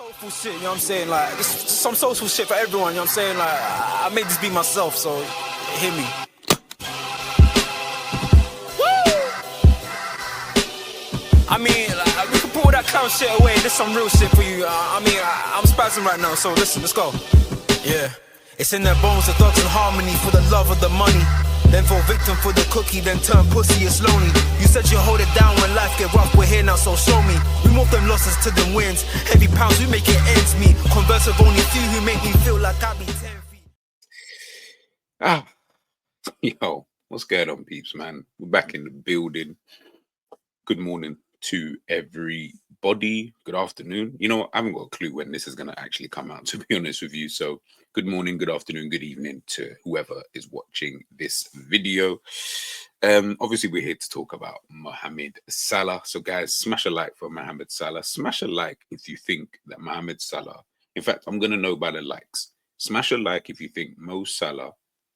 Soulful shit, you know what I'm saying? Like, it's some soulful shit for everyone, you know what I'm saying? Like, I made this be myself, so hear me. I mean, like, we can put all that clown shit away. This some real shit for you. I'm spazzing right now, so listen, let's go. Yeah. It's in their bones, the thugs in harmony for the love of the money. Then fall victim for the cookie, then turn pussy, it's lonely. You said you hold it down when life get rough, we're here now, so show me. We move them losses to them wins. Heavy pounds, we make it ends meet. Converse with only few who make me feel like I be 10 feet. Yo, what's going on, peeps, man? We're back in the building. Good morning to everybody. Good afternoon. You know what? I haven't got a clue when this is going to actually come out, to be honest with you. So good morning, good afternoon, good evening to whoever is watching this video. Obviously, we're here to talk about Mohamed Salah. So guys, smash a like for Mohamed Salah. Smash a like if you think that Mohamed Salah, in fact, I'm going to know by the likes. Smash a like if you think Mo Salah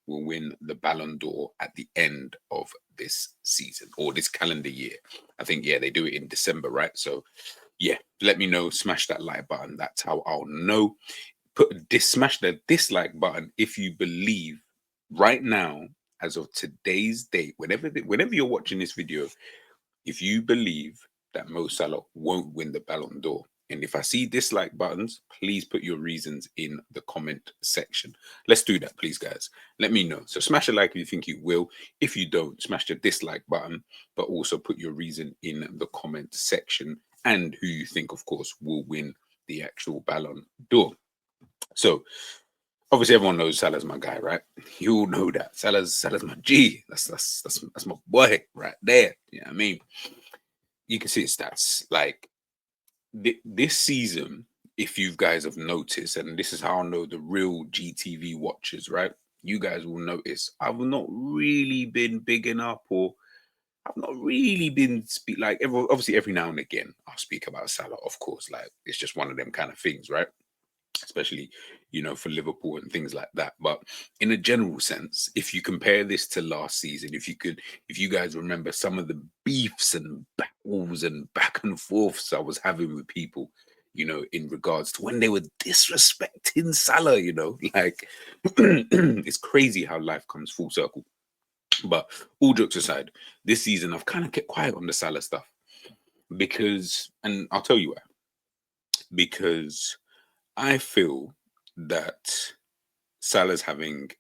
will win the Balon d'Or at the end of this season or this calendar year. I think, yeah, they do it in December, right? So, yeah, let me know. Smash that like button. That's how I'll know. Smash the dislike button if you believe right now, as of today's date, whenever you're watching this video, if you believe that Mo Salah won't win the Balon d'Or. And if I see dislike buttons, please put your reasons in the comment section. Let's do that, please, guys. Let me know. So smash a like if you think you will. If you don't, smash the dislike button, but also put your reason in the comment section and who you think, of course, will win the actual Balon d'Or. So obviously everyone knows Salah's my guy, right? You all know that. Salah's my G. That's my boy right there. You know what I mean? You can see his stats. Like, this season, if you guys have noticed, and this is how I know the real GTV watchers, right? You guys will notice I've not really been bigging up, or I've not really been obviously every now and again I'll speak about Salah, of course. Like, it's just one of them kind of things, right? Especially, you know, for Liverpool and things like that. But in a general sense, if you compare this to last season, if you guys remember some of the beefs and battles and back and forths I was having with people, you know, in regards to when they were disrespecting Salah, you know, like it's crazy how life comes full circle. But all jokes aside, this season I've kind of kept quiet on the Salah stuff because, and I'll tell you why, because I feel that Salah's having,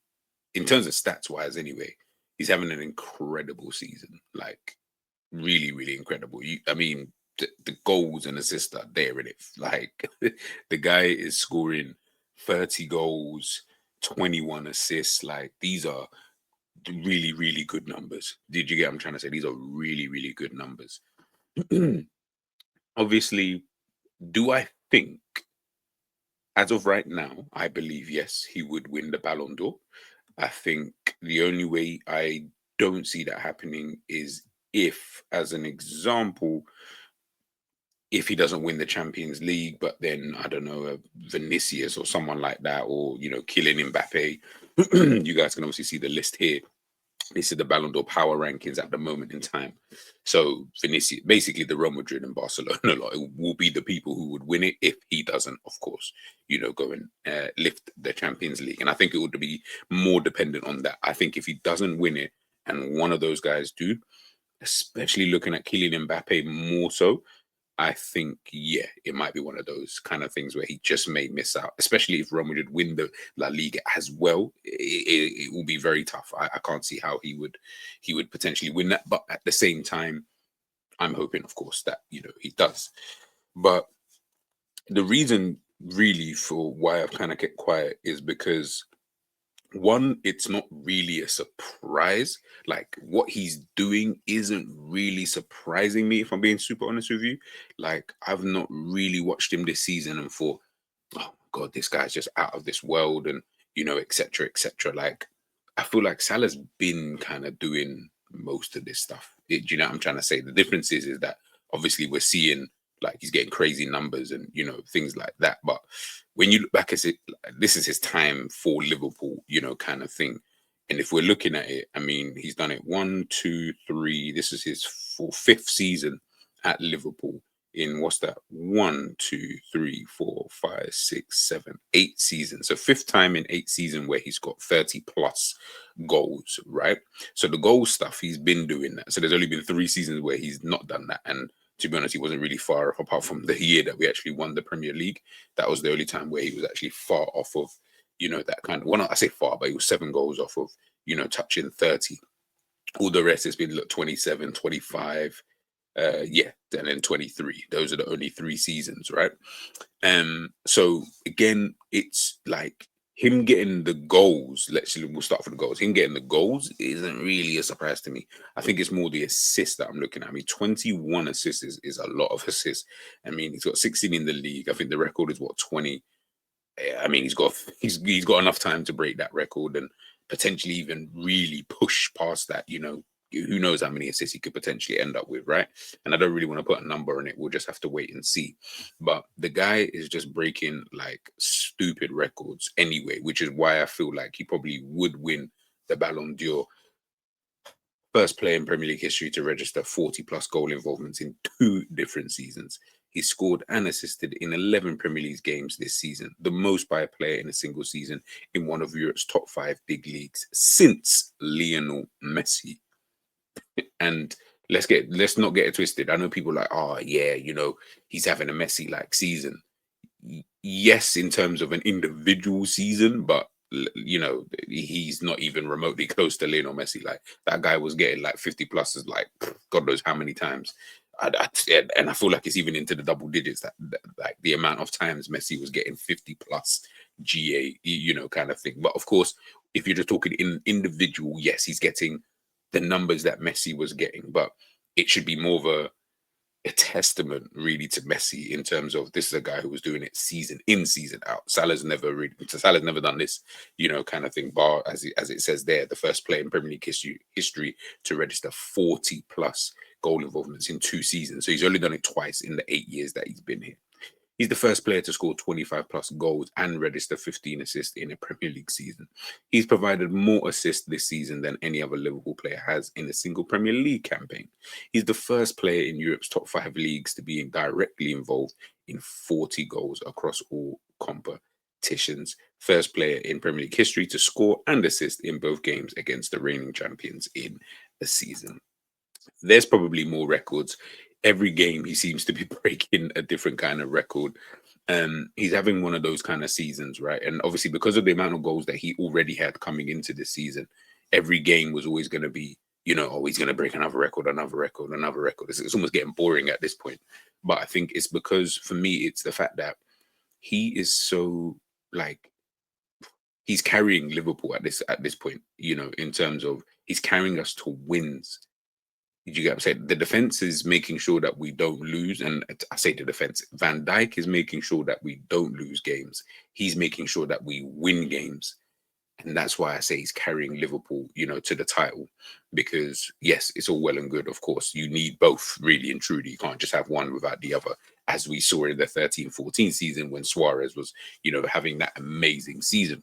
in terms of stats wise anyway, he's having an incredible season. Like, really, really incredible. I mean, the goals and assists are there in it. Like, the guy is scoring 30 goals, 21 assists. Like, these are really, really good numbers. Did you get what I'm trying to say? These are really, really good numbers. Obviously, do I think, as of right now, I believe, yes, he would win the Ballon d'Or. I think the only way I don't see that happening is if, as an example, if he doesn't win the Champions League, but then, I don't know, Vinicius or someone like that, or, you know, Kylian Mbappe. You guys can obviously see the list here. This is the Ballon d'Or power rankings at the moment in time. So Vinicius, basically the Real Madrid and Barcelona lot, will be the people who would win it if he doesn't, of course, you know, go and lift the Champions League. And I think it would be more dependent on that. I think if he doesn't win it and one of those guys do, especially looking at Kylian Mbappe more so, I think, yeah, it might be one of those kind of things where he just may miss out, especially if Real Madrid win the La Liga as well. It will be very tough. I can't see how he would potentially win that. But at the same time, I'm hoping, of course, that, you know, he does. But the reason really for why I've kind of kept quiet is because, one, it's not really a surprise. Like, what he's doing isn't really surprising me, if I'm being super honest with you. Like, I've not really watched him this season and thought, oh God, this guy's just out of this world, and, you know, etc. etc. Like, I feel like Salah's been kind of doing most of this stuff. Do you know what I'm trying to say? The difference is that obviously we're seeing, like, he's getting crazy numbers and, you know, things like that. But when you look back at it, this is his time for Liverpool, you know, kind of thing. And if we're looking at it, I mean, he's done it 1, 2, 3. This is his fifth season at Liverpool. in what's that? 1, 2, 3, 4, 5, 6, 7, 8 seasons. So 5th time in 8 seasons where he's got 30 plus goals, right? So the goal stuff, he's been doing that. So there's only been 3 seasons where he's not done that. And to be honest, he wasn't really far off, apart from the year that we actually won the Premier League. That was the only time where he was actually far off of, that kind of, well, I say far, but he was 7 goals off of, touching 30. All the rest has been, look, 27, 25, and then 23. Those are the only 3 seasons, right? So again, it's like him getting the goals. We'll start from the goals. Him getting the goals isn't really a surprise to me. I think it's more the assists that I'm looking at. I mean, 21 assists is a lot of assists. I mean, he's got 16 in the league. I think the record is 20. I mean, he's got enough time to break that record and potentially even really push past that. Who knows how many assists he could potentially end up with, right? And I don't really want to put a number on it. We'll just have to wait and see. But the guy is just breaking like stupid records anyway, which is why I feel like he probably would win the Balon D'Or. First player in Premier League history to register 40 plus goal involvements in 2 different seasons. He scored and assisted in 11 Premier League games this season, the most by a player in a single season in one of Europe's top 5 big leagues since Lionel Messi. And let's not get it twisted. I know people are like, oh yeah, he's having a Messi like season. Yes, in terms of an individual season, but he's not even remotely close to Lionel Messi. Like, that guy was getting like 50 pluses, like God knows how many times. And I feel like it's even into the double digits, that like the amount of times Messi was getting 50 plus GA, kind of thing. But of course, if you're just talking in individual, yes, he's getting the numbers that Messi was getting, but it should be more of a testament really to Messi in terms of, this is a guy who was doing it season in, season out. Salah's never done this, kind of thing. Bar, as it says there, the first player in Premier League history to register 40 plus goal involvements in 2 seasons. So he's only done it twice in the 8 years that he's been here. He's the first player to score 25 plus goals and register 15 assists in a Premier League season. He's provided more assists this season than any other Liverpool player has in a single Premier League campaign. He's the first player in Europe's top 5 leagues to be directly involved in 40 goals across all competitions. First player in Premier League history to score and assist in both games against the reigning champions in a season. There's probably more records. Every game he seems to be breaking a different kind of record. He's having one of those kind of seasons, right? And obviously, because of the amount of goals that he already had coming into this season, every game was always going to be, he's going to break another record, another record, another record. It's almost getting boring at this point. But I think it's because, for me, it's the fact that he is so, like, he's carrying Liverpool at this point, in terms of he's carrying us to wins. Did you get what I'm saying? The defense is making sure that we don't lose. And I say the defense, Van Dijk is making sure that we don't lose games. He's making sure that we win games. And that's why I say he's carrying Liverpool, to the title. Because yes, it's all well and good. Of course, you need both, really and truly. You can't just have one without the other, as we saw in the 13-14 season when Suarez was, having that amazing season.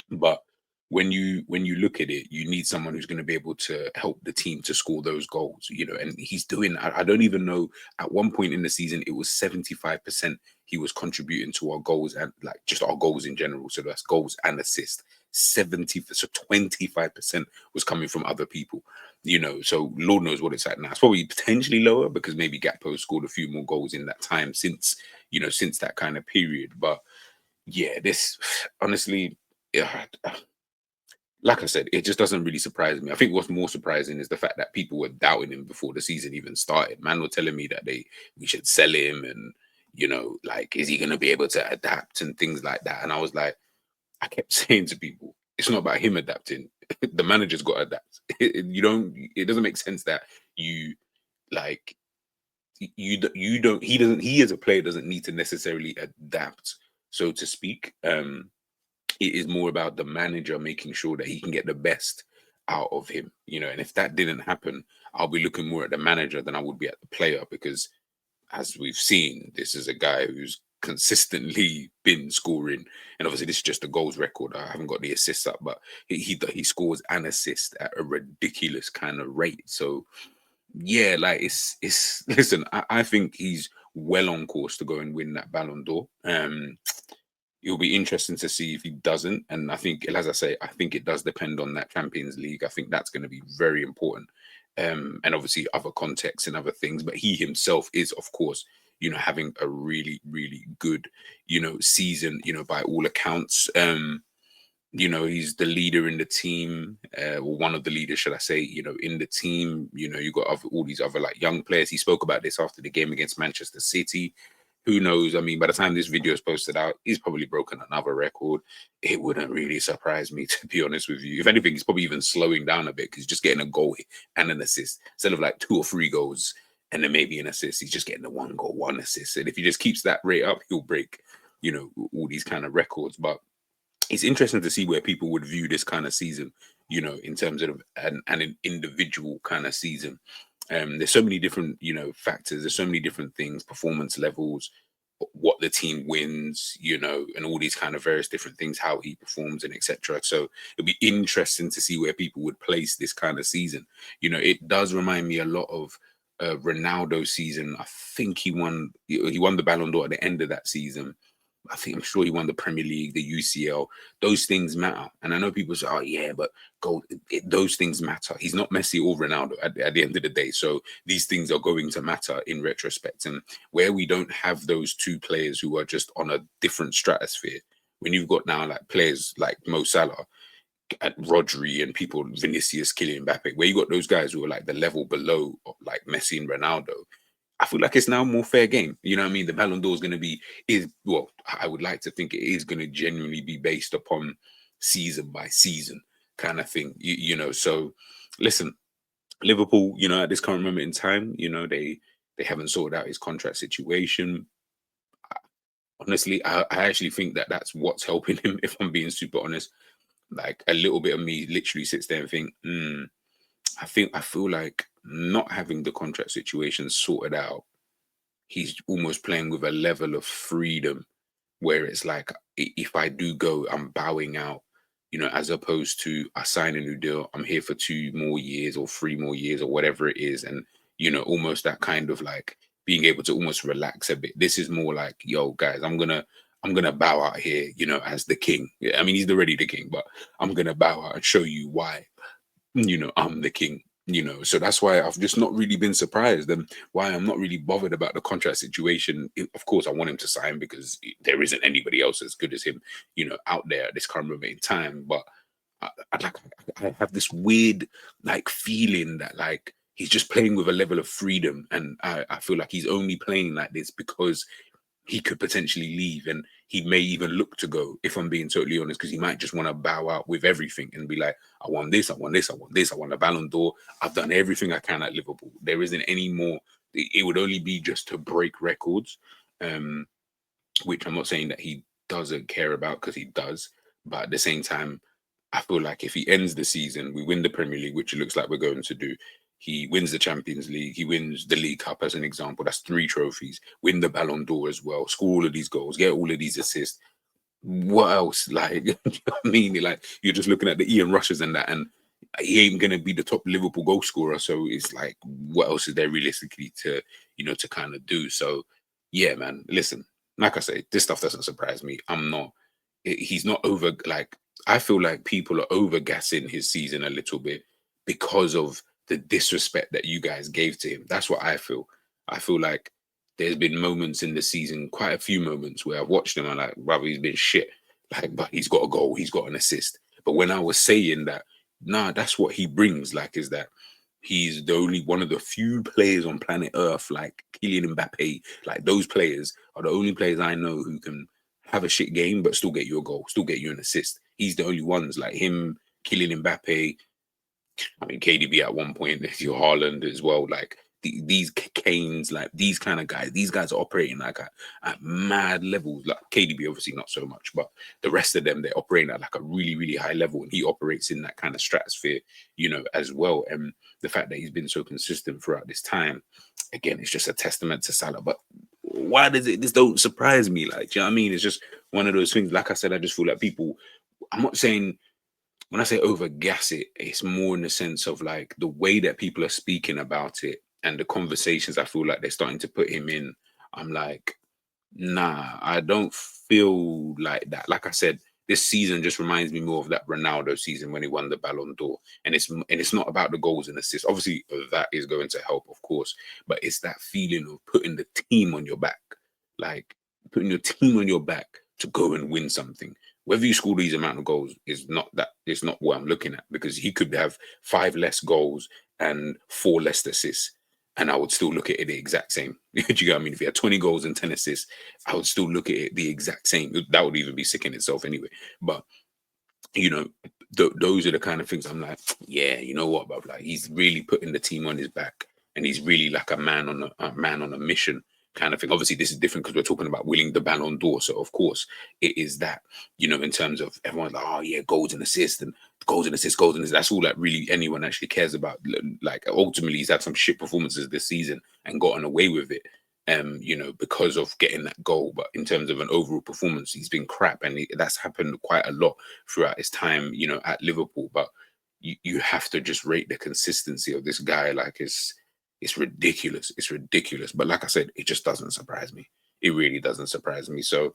But when you look at it, you need someone who's going to be able to help the team to score those goals, and he's doing, I don't even know, at one point in the season, it was 75% he was contributing to our goals, and like just our goals in general. So that's goals and assists. 25% was coming from other people, so Lord knows what it's like now. It's probably potentially lower because maybe Gakpo scored a few more goals in that time since that kind of period. But yeah, this honestly, yeah, like I said, it just doesn't really surprise me. I think what's more surprising is the fact that people were doubting him before the season even started. Man were telling me that we should sell him, and like, is he going to be able to adapt and things like that? And I was like, I kept saying to people, it's not about him adapting. The manager's got to adapt. It doesn't make sense that he as a player doesn't need to necessarily adapt, so to speak. It is more about the manager making sure that he can get the best out of him, and if that didn't happen, I'll be looking more at the manager than I would be at the player, because as we've seen, this is a guy who's consistently been scoring, and obviously this is just the goals record. I haven't got the assists up, but he scores and assists at a ridiculous kind of rate. So yeah, like it's listen, I think he's well on course to go and win that Balon d'Or. It'll be interesting to see if he doesn't. And I think, as I say, I think it does depend on that Champions League. I think that's going to be very important. And obviously other contexts and other things. But he himself is, of course, you know, having a really, really good, you know, season, you know, by all accounts. You know, he's the leader in the team, or one of the leaders, should I say, you know, in the team. You know, you got all these other like young players. He spoke about this after the game against Manchester City. Who knows? I mean, by the time this video is posted out, he's probably broken another record. It wouldn't really surprise me, to be honest with you. If anything, he's probably even slowing down a bit because he's just getting a goal and an assist instead of like 2 or 3 goals and then maybe an assist. He's just getting the 1 goal, 1 assist. And if he just keeps that rate up, he'll break, you know, all these kind of records. But it's interesting to see where people would view this kind of season, you know, in terms of an individual kind of season. There's so many different, you know, factors. There's so many different things, performance levels, what the team wins, you know, and all these kind of various different things, how he performs and etc. So it'll be interesting to see where people would place this kind of season. You know, it does remind me a lot of Ronaldo's season. I think he won the Balon d'Or at the end of that season. I'm sure he won the Premier League, the UCL. Those things matter. And I know people say, oh, yeah, but those things matter. He's not Messi or Ronaldo at the end of the day. So these things are going to matter in retrospect. And where we don't have those 2 players who are just on a different stratosphere, when you've got now like players like Mo Salah, at Rodri and people, Vinicius, Kylian Mbappe, where you got those guys who are like the level below like Messi and Ronaldo, I feel like it's now more fair game. You know what I mean? The Ballon d'Or is going to be, well, I would like to think it is going to genuinely be based upon season by season kind of thing. You know, so listen, Liverpool, you know, at this current moment in time, you know, they haven't sorted out his contract situation. Honestly, I actually think that that's what's helping him, if I'm being super honest. Like a little bit of me literally sits there and think, I feel like not having the contract situation sorted out, he's almost playing with a level of freedom where it's like, if I do go, I'm bowing out, you know, as opposed to I sign a new deal, I'm here for 2 more years or 3 more years or whatever it is. And, you know, almost that kind of like being able to almost relax a bit. This is more like, yo, guys, I'm gonna bow out here, you know, as the king. Yeah, I mean, he's already the king, but I'm gonna bow out and show you why, you know, I'm the king, you know. So that's why I've just not really been surprised, and why I'm not really bothered about the contract situation. Of course, I want him to sign because there isn't anybody else as good as him, you know, out there at this current moment in time. But I have this weird like feeling that like he's just playing with a level of freedom, and I feel like he's only playing like this because he could potentially leave, and he may even look to go, if I'm being totally honest, because he might just want to bow out with everything and be like, I want this, I want this, I want this, I want a Ballon d'Or. I've done everything I can at Liverpool. There isn't any more. It would only be just to break records, which I'm not saying that he doesn't care about, because he does. But at the same time, I feel like if he ends the season, we win the Premier League, which it looks like we're going to do. He wins the Champions League. He wins the League Cup, as an example. That's 3 trophies. Win the Ballon d'Or as well. Score all of these goals. Get all of these assists. What else? Like, you know what I mean? Like, you're just looking at the Ian Rushes and that, and he ain't going to be the top Liverpool goal scorer. So it's like, what else is there realistically to, you know, to kind of do? So, yeah, man, listen, like I say, this stuff doesn't surprise me. He's not over, like, I feel like people are over gassing his season a little bit because of the disrespect that you guys gave to him. That's what I feel. I feel like there's been moments in the season, quite a few moments, where I've watched him and like, brother, he's been shit. Like, but he's got a goal, he's got an assist. But when I was saying that, nah, that's what he brings, like, is that he's the only one of the few players on planet Earth, like Kylian Mbappe, like those players are the only players I know who can have a shit game but still get you a goal, still get you an assist. He's the only ones, like him, Kylian Mbappe. I mean, KDB at one point, your Haaland as well. Like these Kanes, like these kind of guys, these guys are operating like at mad levels. Like KDB, obviously not so much, but the rest of them, they're operating at like a really, really high level, and he operates in that kind of stratosphere, you know, as well. And the fact that he's been so consistent throughout this time, again, it's just a testament to Salah. But why does it? This don't surprise me. Like, do you know what I mean? It's just one of those things. Like I said, I just feel like people. I'm not saying. When I say overgas it, it's more in the sense of like the way that people are speaking about it and the conversations I feel like they're starting to put him in I'm like, nah, I don't feel like that. Like I said, this season just reminds me more of that Ronaldo season when he won the Balon d'Or, and it's not about the goals and assists. Obviously, that is going to help, of course, but it's that feeling of putting the team on your back, like putting your team on your back to go and win something. Whether you score these amount of goals is not that. Is not what I'm looking at, because he could have 5 less goals and 4 less assists, and I would still look at it the exact same. Do you get what I mean? If he had 20 goals and 10 assists, I would still look at it the exact same. That would even be sick in itself anyway. But, you know, those are the kind of things I'm like, yeah, you know what, bro? Like, he's really putting the team on his back, and he's really like a man on a mission kind of thing. Obviously, this is different because we're talking about winning the Balon d'Or. So, of course, it is that, you know, in terms of everyone's like, oh, yeah, goals and assists and goals and assists, goals and assists. That's all that really anyone actually cares about. Like, ultimately, he's had some shit performances this season and gotten away with it, you know, because of getting that goal. But in terms of an overall performance, he's been crap. And that's happened quite a lot throughout his time, you know, at Liverpool. But you have to just rate the consistency of this guy. Like, it's ridiculous. It's ridiculous. But like I said, it just doesn't surprise me. It really doesn't surprise me. So,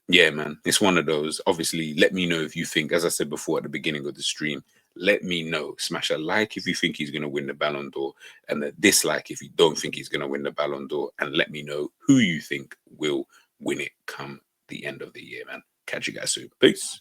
yeah, man, it's one of those. Obviously, let me know if you think, as I said before at the beginning of the stream, let me know. Smash a like if you think he's going to win the Ballon d'Or, and a dislike if you don't think he's going to win the Ballon d'Or. And let me know who you think will win it come the end of the year, man. Catch you guys soon. Peace.